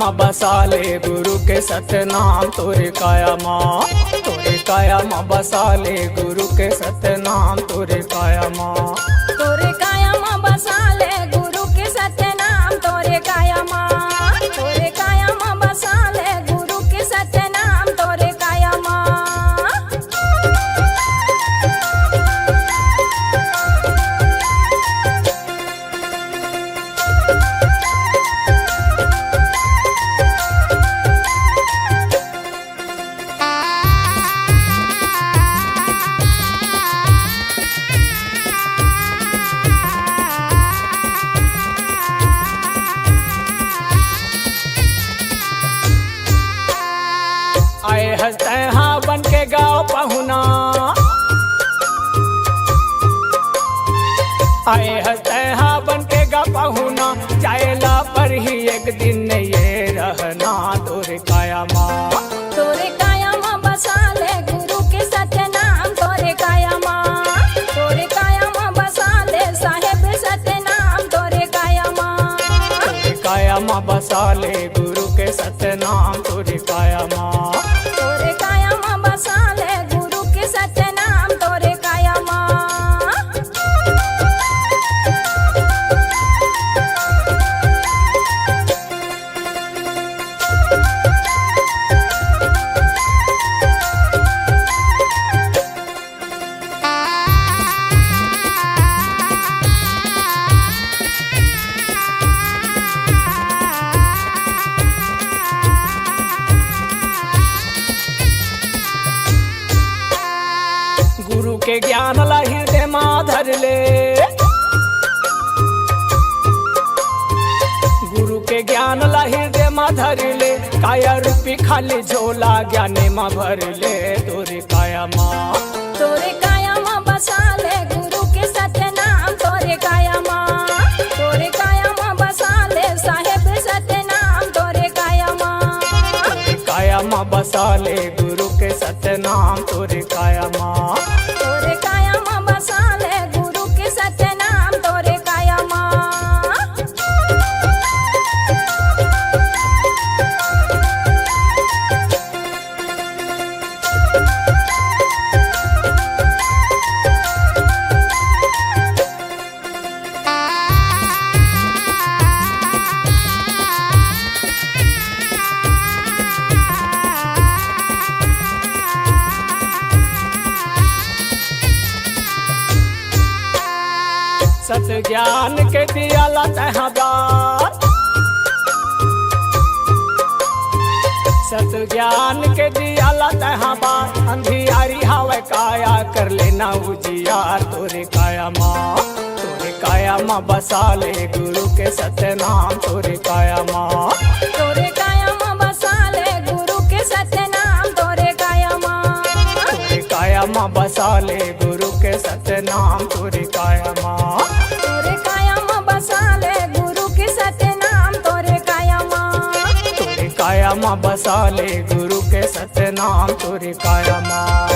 माँ बसाले गुरु के सतनाम तोरे काया माँ, तोरे काया माँ बसाले गुरु के सतनाम तोरे काया माँ, तोरे काया माँ बसाले गुरु के सतनाम तोरे काया माँ, तोरे काया माँ बसाले गुरु के सतनाम तोरे काया माँ। आए हंसते हाँ बन के गाँव पहुना, आए हंसते हाँ बन के गाँव पहुना, जाएला पर ही एक दिन ये रहना तोरे काया माँ, तोरे काया माँ बसाले गुरु के सतनाम तोरे काया माँ, तोरे काया माँ बसाले साहेब सतनाम तोरे काया माँ, तोरे काया माँ बसाले गुरु के सतनाम तोरे काया माँ, तोरे काया माँ बसाले गुरु के सतनाम तोरे काया माँ। गुरु के ज्ञान ला हृदय माँ धर ले, गुरु के ज्ञान ला हृदय माँ धर ले, काया रूपी खाली झोला ज्ञाने माँ भर ले तोरे काया माँ, तोरे काया माँ बसाले गुरु के सतनाम तोरे काया माँ, तोरे काया माँ बसाले साहेब सतनाम तोरे काया माँ, तोरे काया माँ बसाले गुरु के सतनाम तोरे काया माँ, तोरे काया माँ बसाले गुरु के सतनाम तोरे काया माँ। सत ज्ञान के दिया ला तहबार, सत ज्ञान के दिया ला तहबार, अंधियारी हवे काया कर लेना उजियार तोरे काया माँ, तोरे काया माँ बसाले गुरु के सतनाम तोरे काया माँ, तोरे काया माँ बसाले गुरु के सतनाम तोरे काया माँ, तोरे काया माँ बसाले गुरु के सतनाम तोरे काया माँ, तोरे काया माँ बसाले गुरु के सतनाम तोरे काया माँ, तोरे काया माँ बसाले गुरु के सतनाम तोरे काया माँ।